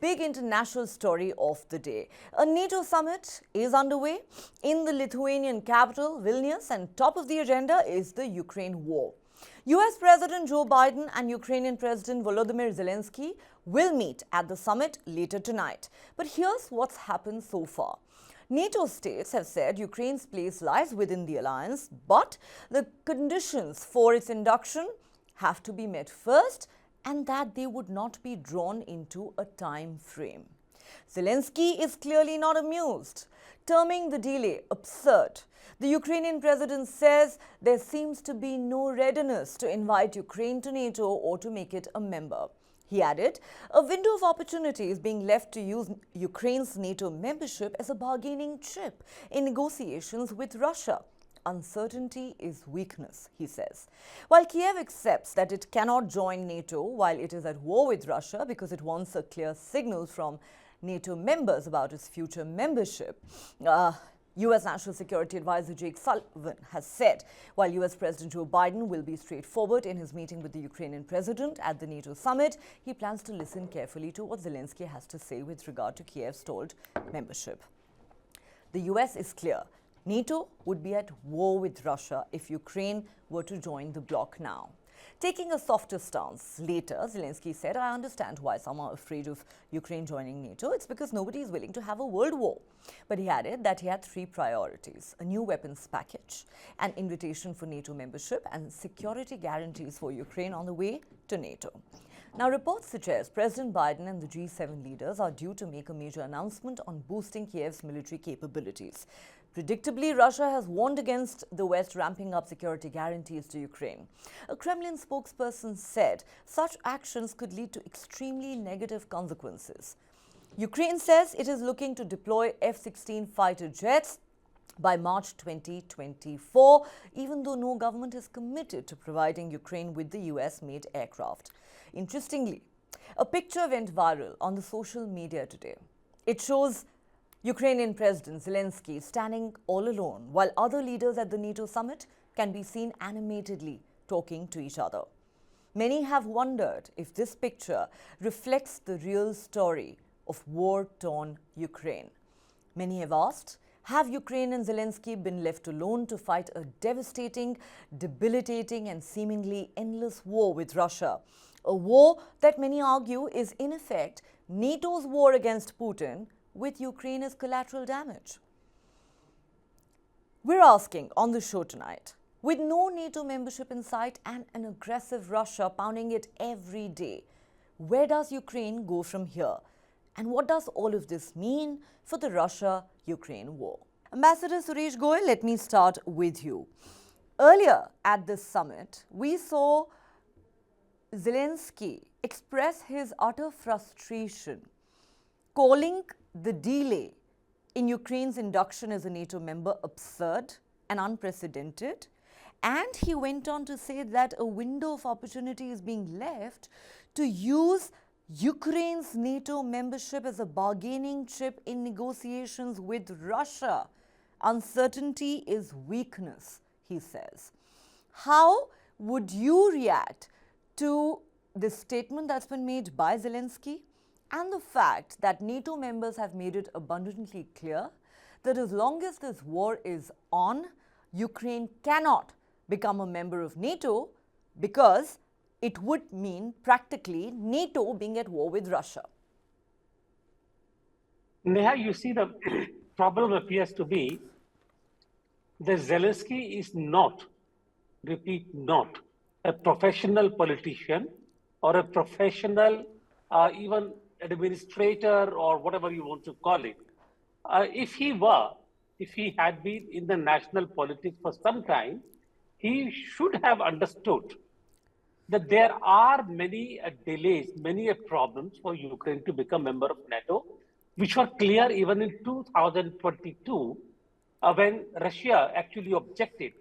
big international story of the day. A NATO summit is underway in the Lithuanian capital, Vilnius, and top of the agenda is the Ukraine war. US President Joe Biden and Ukrainian President Volodymyr Zelensky will meet at the summit later tonight. But here's what's happened so far. NATO states have said Ukraine's place lies within the alliance, but the conditions for its induction have to be met first, and that they would not be drawn into a time frame. Zelensky is clearly not amused, terming the delay absurd. The Ukrainian president says there seems to be no readiness to invite Ukraine to NATO or to make it a member. He added, a window of opportunity is being left to use Ukraine's NATO membership as a bargaining chip in negotiations with Russia. Uncertainty is weakness, he says. While Kyiv accepts that it cannot join NATO while it is at war with Russia because it wants a clear signal from NATO members about its future membership, U.S. National Security Advisor Jake Sullivan has said, while U.S. President Joe Biden will be straightforward in his meeting with the Ukrainian president at the NATO summit, he plans to listen carefully to what Zelensky has to say with regard to Kyiv's stalled membership. The U.S. is clear. NATO would be at war with Russia if Ukraine were to join the bloc now. Taking a softer stance later, Zelensky said, I understand why some are afraid of Ukraine joining NATO. It's because nobody is willing to have a world war. But he added that he had three priorities: a new weapons package, an invitation for NATO membership, and security guarantees for Ukraine on the way to NATO. Now, reports suggest President Biden and the G7 leaders are due to make a major announcement on boosting Kyiv's military capabilities. Predictably, Russia has warned against the West ramping up security guarantees to Ukraine. A Kremlin spokesperson said such actions could lead to extremely negative consequences. Ukraine says it is looking to deploy F-16 fighter jets by March 2024, even though no government is committed to providing Ukraine with the US-made aircraft. Interestingly, a picture went viral on the social media today. It shows Ukrainian President Zelensky standing all alone, while other leaders at the NATO summit can be seen animatedly talking to each other. Many have wondered if this picture reflects the real story of war-torn Ukraine. Many have asked, have Ukraine and Zelensky been left alone to fight a devastating, debilitating, and seemingly endless war with Russia? A war that many argue is, in effect, NATO's war against Putin, with Ukraine as collateral damage. We're asking on the show tonight, with no NATO membership in sight and an aggressive Russia pounding it every day, where does Ukraine go from here? And what does all of this mean for the Russia-Ukraine war? Ambassador Suresh Goyal, let me start with you. Earlier at this summit, we saw Zelensky express his utter frustration, calling the delay in Ukraine's induction as a NATO member absurd and unprecedented. And he went on to say that a window of opportunity is being left to use Ukraine's NATO membership as a bargaining chip in negotiations with Russia. Uncertainty is weakness, he says. How would you react to this statement that's been made by Zelensky and the fact that NATO members have made it abundantly clear that as long as this war is on, Ukraine cannot become a member of NATO because it would mean practically NATO being at war with Russia? Neha, you see, the problem appears to be that Zelensky is not, repeat, not a professional politician or a professional even administrator or whatever you want to call it. If he had been in the national politics for some time, he should have understood that there are many delays, many problems for Ukraine to become member of NATO, which were clear even in 2022 when Russia actually objected.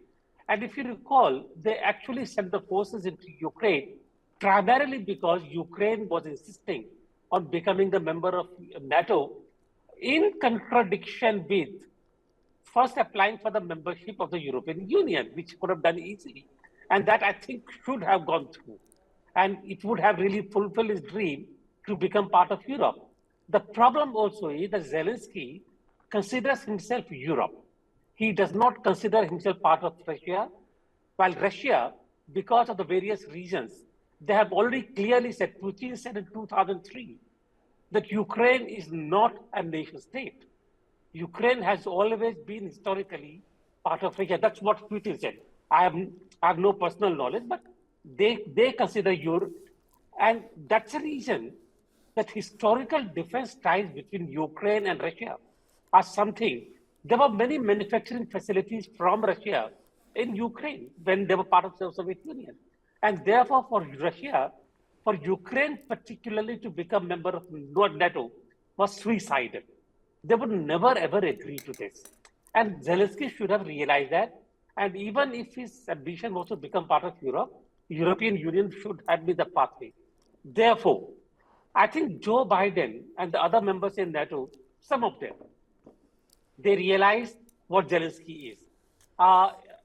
And if you recall, they actually sent the forces into Ukraine primarily because Ukraine was insisting on becoming the member of NATO in contradiction with first applying for the membership of the European Union, which could have done easily. And that, I think, should have gone through. And it would have really fulfilled his dream to become part of Europe. The problem also is that Zelensky considers himself Europe. He does not consider himself part of Russia, while Russia, because of the various reasons, they have already clearly said, Putin said in 2003, that Ukraine is not a nation state. Ukraine has always been historically part of Russia. That's what Putin said. I have no personal knowledge, but they consider Europe. And that's the reason that historical defense ties between Ukraine and Russia are something. There were many manufacturing facilities from Russia in Ukraine when they were part of the Soviet Union. And therefore, for Russia, for Ukraine particularly to become member of NATO was suicidal. They would never ever agree to this. And Zelensky should have realized that. And even if his ambition was to become part of Europe, European Union should have been the pathway. Therefore, I think Joe Biden and the other members in NATO, some of them, they realized what Zelensky is.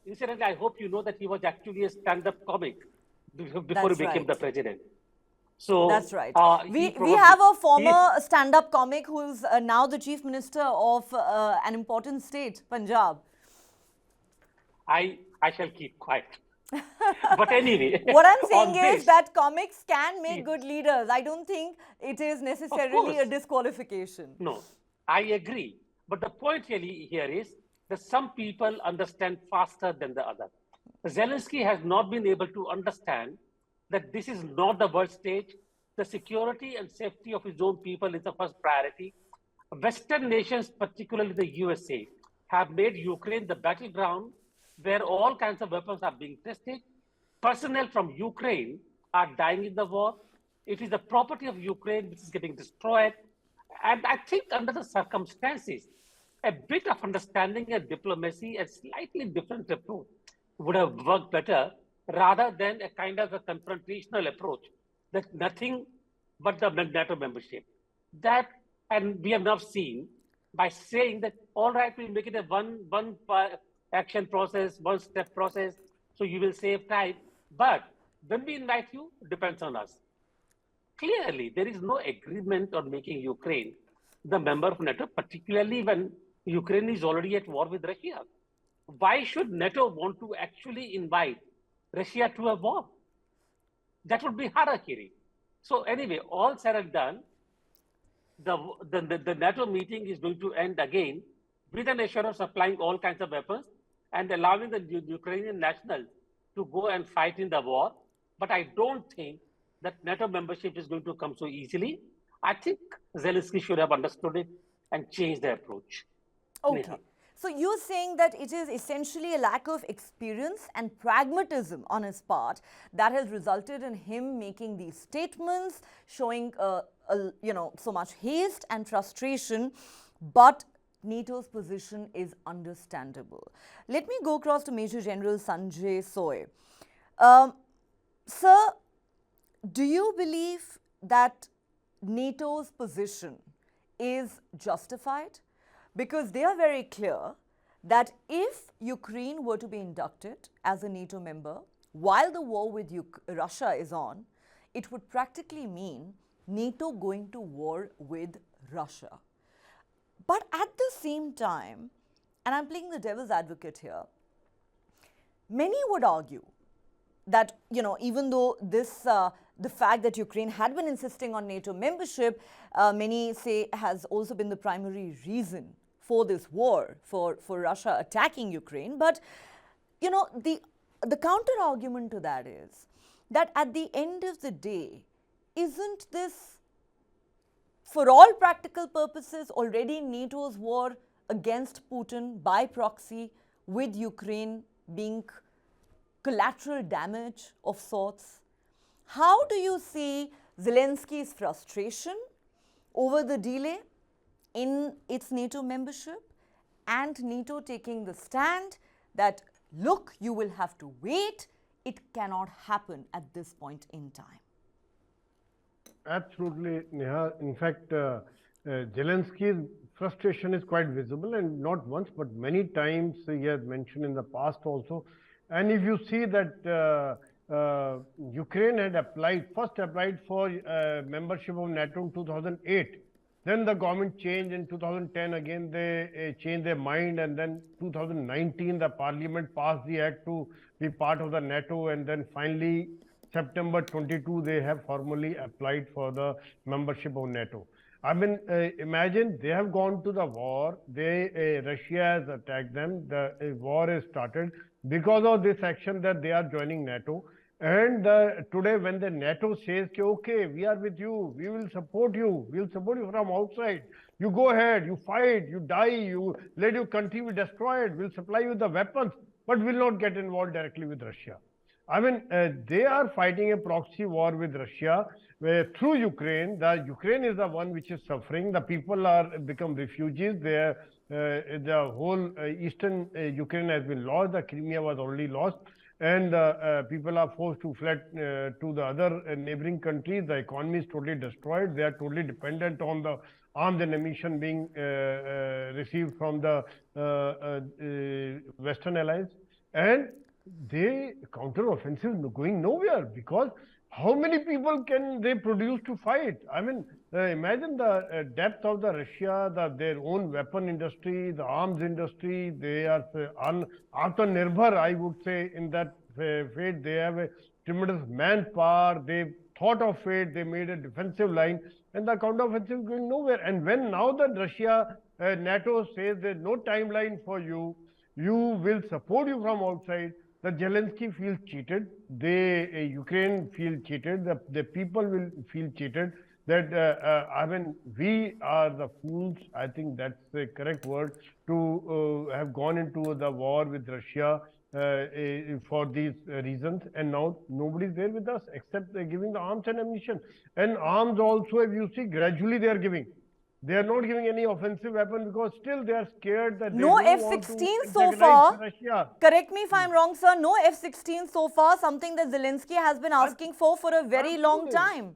Incidentally, I hope you know that he was actually a stand-up comic before he became the president. So that's right. We have a former stand-up comic who's now the chief minister of an important state, Punjab. I shall keep quiet. But anyway, what I'm saying is that comics can make good leaders. I don't think it is necessarily a disqualification. No, I agree. But the point really here is that some people understand faster than the other. Zelensky has not been able to understand that this is not the world stage. The security and safety of his own people is the first priority. Western nations, particularly the USA, have made Ukraine the battleground where all kinds of weapons are being tested. Personnel from Ukraine are dying in the war. It is the property of Ukraine which is getting destroyed. And I think under the circumstances, a bit of understanding and diplomacy, a slightly different approach would have worked better rather than a kind of a confrontational approach that nothing but the NATO membership. That, and we have now seen by saying that, all right, we'll make it a one action process, one step process, so you will save time. But when we invite you, it depends on us. Clearly, there is no agreement on making Ukraine the member of NATO, particularly when Ukraine is already at war with Russia. Why should NATO want to actually invite Russia to a war? That would be harakiri. So anyway, all said and done, the NATO meeting is going to end again with an assurance of supplying all kinds of weapons and allowing the Ukrainian nationals to go and fight in the war. But I don't think that NATO membership is going to come so easily. I think Zelensky should have understood it and changed the approach. Okay. Neha. So you're saying that it is essentially a lack of experience and pragmatism on his part that has resulted in him making these statements, showing so much haste and frustration, but NATO's position is understandable. Let me go across to Major General Sanjay Soy. Sir, do you believe that NATO's position is justified? Because they are very clear that if Ukraine were to be inducted as a NATO member while the war with Russia is on, it would practically mean NATO going to war with Russia. But at the same time, and I'm playing the devil's advocate here, many would argue that, even though this, the fact that Ukraine had been insisting on NATO membership, many say has also been the primary reason for this war, for Russia attacking Ukraine. But, the counter argument to that is that at the end of the day, isn't this, for all practical purposes, already NATO's war against Putin by proxy, with Ukraine being collateral damage of sorts? How do you see Zelensky's frustration over the delay in its NATO membership and NATO taking the stand that, look, you will have to wait, it cannot happen at this point in time? Absolutely, Neha. In fact, Zelensky's frustration is quite visible, and not once but many times he has mentioned in the past also. And if you see that Ukraine had first applied for membership of NATO in 2008, Then the government changed in 2010. Again, they changed their mind, and then 2019, the parliament passed the act to be part of the NATO, and then finally September 22, they have formally applied for the membership of NATO. I mean, imagine they have gone to the war. Russia has attacked them. The war is started because of this action that they are joining NATO. And today, when the NATO says, okay, we are with you, we will support you, we will support you from outside. You go ahead, you fight, you die, you let your country be destroyed, we'll supply you the weapons, but will not get involved directly with Russia. I mean, they are fighting a proxy war with Russia through Ukraine. The Ukraine is the one which is suffering. The people are become refugees. The whole eastern Ukraine has been lost. The Crimea was already lost. And people are forced to flee to the other neighboring countries. The economy is totally destroyed. They are totally dependent on the arms and ammunition being received from the Western allies. And the counter-offensive going nowhere, because how many people can they produce to fight? I mean, imagine the depth of the Russia, their own weapon industry, the arms industry. They are Atmanirbhar, I would say, in that fate. They have a tremendous manpower. They thought of it. They made a defensive line, and the counter-offensive is going nowhere. And when now the Russia, NATO says there's no timeline for you, you will support you from outside. The Zelensky feels cheated. Ukraine feels cheated. The people will feel cheated. That I mean, we are the fools. I think that's the correct word, to have gone into the war with Russia for these reasons, and now nobody's there with us except giving the arms and ammunition. And arms also, if you see, gradually they are giving. They are not giving any offensive weapon because still they are scared that no F-16 so far. Russia. Correct me if I'm wrong, sir. No F-16 so far, something that Zelensky has been asking for a very long time.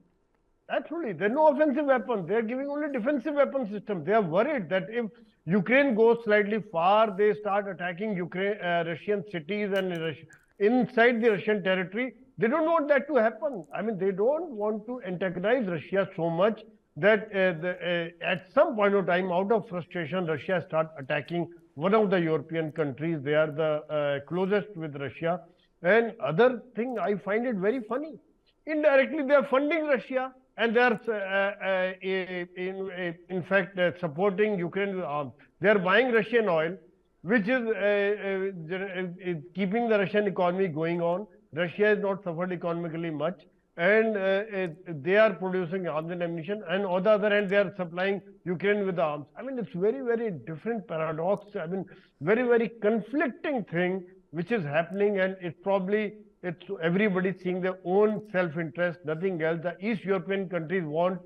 Absolutely. There are no offensive weapons. They are giving only defensive weapon system. They are worried that if Ukraine goes slightly far, they start attacking Russian cities and inside the Russian territory. They don't want that to happen. I mean, they don't want to antagonize Russia so much that at some point of time, out of frustration, Russia start attacking one of the European countries. They are the closest with Russia. And other thing, I find it very funny. Indirectly, they are funding Russia, and they are in fact supporting Ukraine with arms. They are buying Russian oil, which is keeping the Russian economy going on. Russia has not suffered economically much. And they are producing arms and ammunition, and on the other hand, they are supplying Ukraine with arms. I mean, it's very, very different paradox. I mean, very, very conflicting thing which is happening, and it's everybody seeing their own self-interest, nothing else. The East European countries want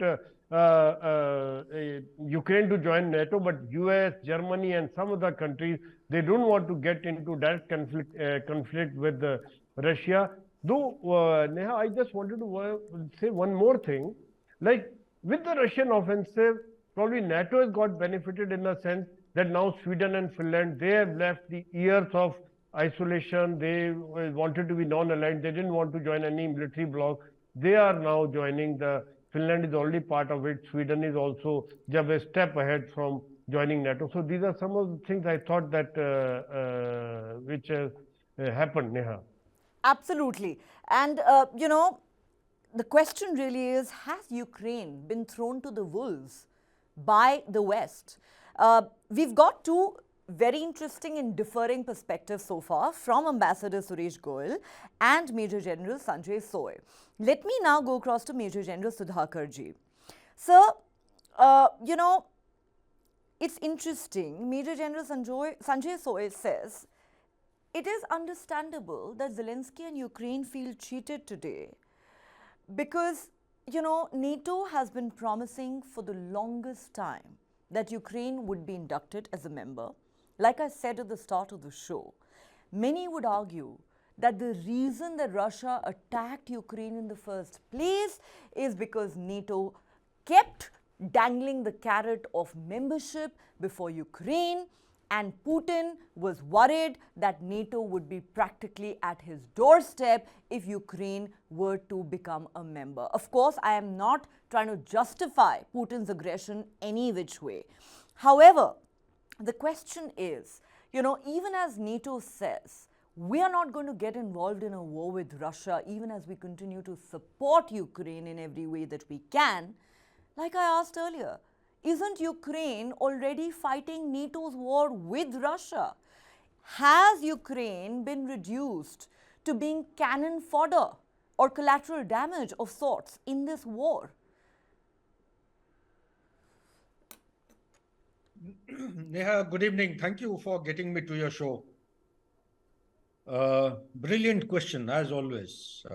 Ukraine to join NATO, but US, Germany, and some other countries, they don't want to get into direct conflict with Russia. Though, Neha, I just wanted to say one more thing. Like, with the Russian offensive, probably NATO has got benefited in the sense that now Sweden and Finland, they have left the years of isolation. They wanted to be non-aligned. They didn't want to join any military bloc. They are now joining. Finland is already part of it. Sweden is also just a step ahead from joining NATO. So these are some of the things I thought that which has happened, Neha. Absolutely. And, you know, the question really is, has Ukraine been thrown to the wolves by the West? We've got two very interesting and differing perspectives so far from Ambassador Suresh Goyal and Major General Sanjay Soy. Let me now go across to Major General Sudhakarji. Sir, you know, it's interesting. Major General Sanjay Soy says, it is understandable that Zelensky and Ukraine feel cheated today because, you know, NATO has been promising for the longest time that Ukraine would be inducted as a member. Like I said at the start of the show, many would argue that the reason that Russia attacked Ukraine in the first place is because NATO kept dangling the carrot of membership before Ukraine, And Putin was worried that NATO would be practically at his doorstep if Ukraine were to become a member. Of course, I am not trying to justify Putin's aggression any which way. However, the question is, even as NATO says, we are not going to get involved in a war with Russia, even as we continue to support Ukraine in every way that we can. Like I asked earlier, isn't Ukraine already fighting NATO's war with Russia? Has Ukraine been reduced to being cannon fodder or collateral damage of sorts in this war? Neha, good evening. Thank you for getting me to your show. Brilliant question, as always.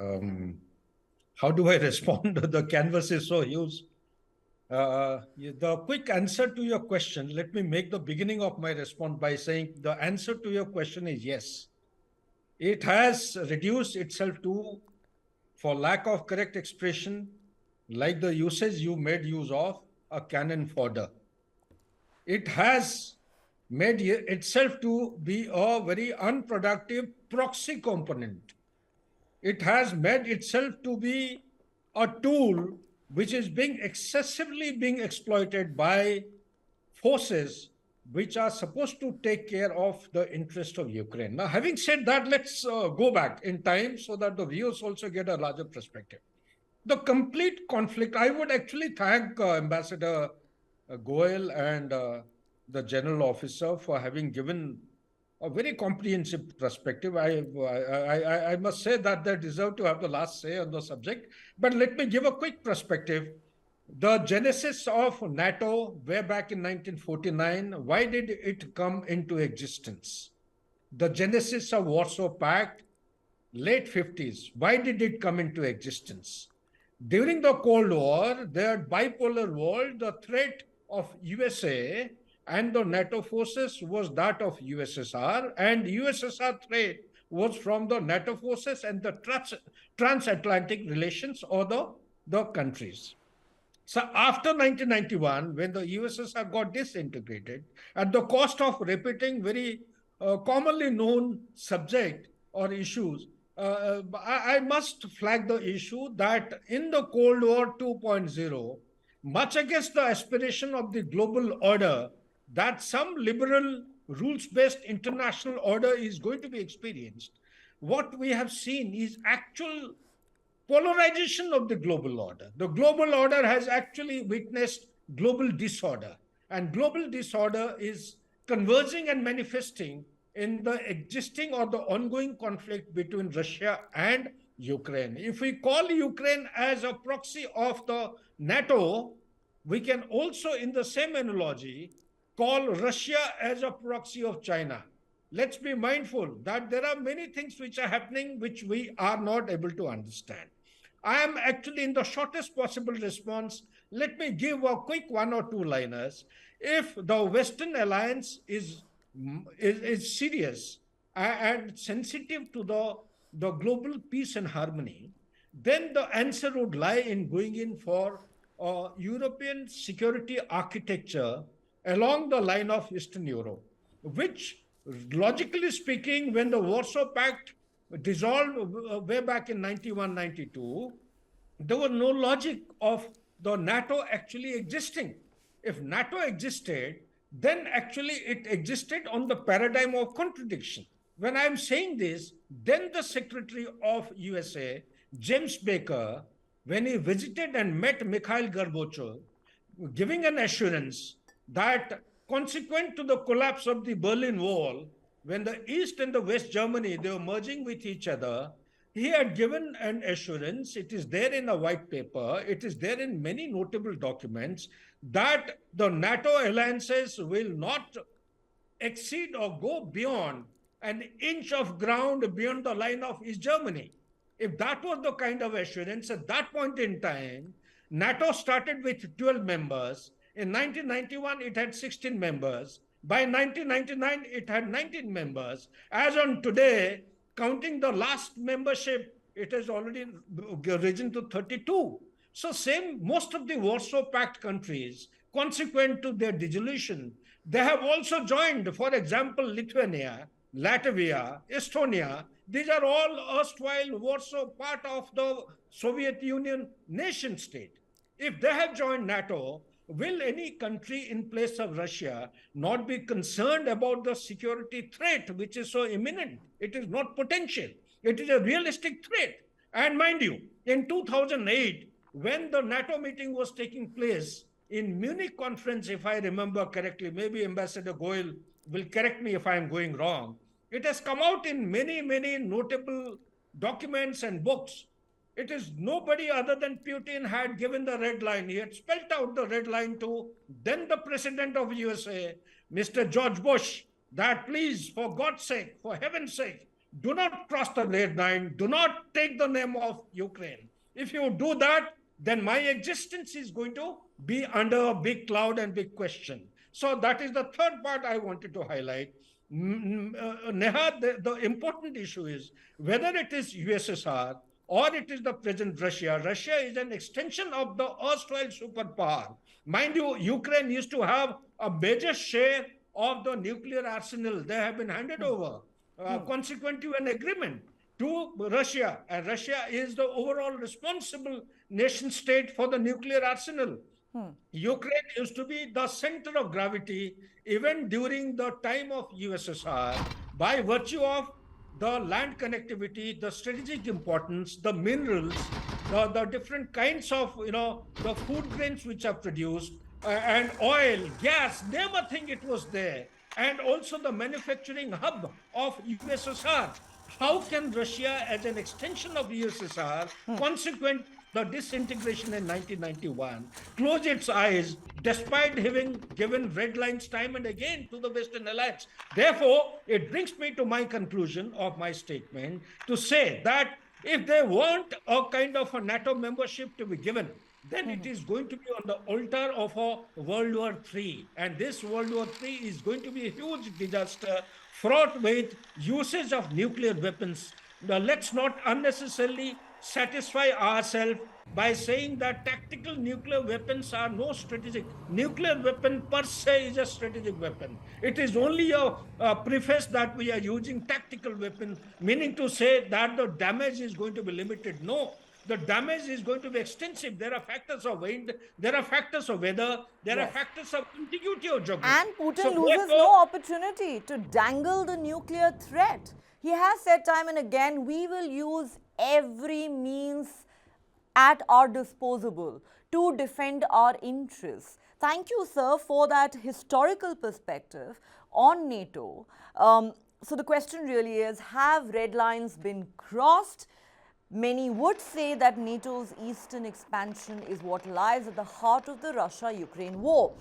How do I respond? The canvas is so huge. The quick answer to your question, let me make the beginning of my response by saying the answer to your question is yes. It has reduced itself to, for lack of correct expression, like the usage you made use of, a cannon fodder. It has made itself to be a very unproductive proxy component. It has made itself to be a tool which is excessively being exploited by forces which are supposed to take care of the interest of Ukraine. Now, having said that, let's go back in time so that the viewers also get a larger perspective. The complete conflict, I would actually thank Ambassador Goel and the general officer for having given a very comprehensive perspective. I must say that they deserve to have the last say on the subject. But let me give a quick perspective. The genesis of NATO way back in 1949, why did it come into existence? The genesis of Warsaw Pact, late 50s, why did it come into existence? During the Cold War, the bipolar world, the threat of USA and the NATO forces was that of USSR, and USSR threat was from the NATO forces and the transatlantic relations or the countries. So after 1991, when the USSR got disintegrated, at the cost of repeating very commonly known subject or issues, I must flag the issue that in the Cold War 2.0, much against the aspiration of the global order, that some liberal rules-based international order is going to be experienced, what we have seen is actual polarization of the global order. The global order has actually witnessed global disorder, and global disorder is converging and manifesting in the existing or the ongoing conflict between Russia and Ukraine. If we call Ukraine as a proxy of the NATO, we can also, in the same analogy, call Russia as a proxy of China. Let's be mindful that there are many things which are happening which we are not able to understand. I am actually, in the shortest possible response, let me give a quick one or two liners. If the Western alliance is serious and sensitive to the global peace and harmony, then the answer would lie in going in for European security architecture along the line of Eastern Europe, which, logically speaking, when the Warsaw Pact dissolved way back in 91-92, there was no logic of the NATO actually existing. If NATO existed, then actually it existed on the paradigm of contradiction. When I'm saying this, then the Secretary of USA, James Baker, when he visited and met Mikhail Gorbachev, giving an assurance that consequent to the collapse of the Berlin Wall, when the East and the West Germany, they were merging with each other, he had given an assurance, it is there in a white paper, it is there in many notable documents, that the NATO alliances will not exceed or go beyond an inch of ground beyond the line of East Germany. If that was the kind of assurance, at that point in time, NATO started with 12 members. In 1991, it had 16 members. By 1999, it had 19 members. As on today, counting the last membership, it has already risen to 32. So most of the Warsaw Pact countries, consequent to their dissolution, they have also joined, for example, Lithuania, Latvia, Estonia. These are all erstwhile Warsaw part of the Soviet Union nation state. If they have joined NATO, will any country in place of Russia not be concerned about the security threat which is so imminent? It is not potential. It is a realistic threat. And mind you, in 2008, when the NATO meeting was taking place in Munich conference, if I remember correctly, maybe Ambassador Goyal will correct me if I am going wrong, it has come out in many, many notable documents and books. It is nobody other than Putin had given the red line. He had spelled out the red line to then the president of USA, Mr. George Bush, that please, for God's sake, for heaven's sake, do not cross the red line. Do not take the name of Ukraine. If you do that, then my existence is going to be under a big cloud and big question. So that is the third part I wanted to highlight. Neha, the important issue is whether it is USSR or it is the present Russia. Russia is an extension of the erstwhile superpower. Mind you, Ukraine used to have a major share of the nuclear arsenal. They have been handed over, consequent to an agreement to Russia. And Russia is the overall responsible nation state for the nuclear arsenal. Ukraine used to be the center of gravity even during the time of USSR by virtue of the land connectivity, the strategic importance, the minerals, the different kinds of, the food grains which are produced, and oil, gas, never think it was there. And also the manufacturing hub of USSR. How can Russia, as an extension of USSR, consequent the disintegration in 1991, close its eyes despite having given red lines time and again to the Western Alliance? Therefore, it brings me to my conclusion of my statement to say that if they want a kind of a NATO membership to be given, then it is going to be on the altar of a World War III. And this World War III is going to be a huge disaster fraught with usage of nuclear weapons. Now, let's not unnecessarily satisfy ourselves by saying that tactical nuclear weapons are no strategic. Nuclear weapon per se is a strategic weapon. It is only a preface that we are using tactical weapon, meaning to say that the damage is going to be limited. No, the damage is going to be extensive. There are factors of wind, there are factors of weather, there are factors of contiguity of geography. And Putin loses no opportunity to dangle the nuclear threat. He has said time and again, we will use every means at our disposal to defend our interests. Thank you, sir, for that historical perspective on NATO. So the question really is, have red lines been crossed? Many would say that NATO's eastern expansion is what lies at the heart of the Russia-Ukraine war.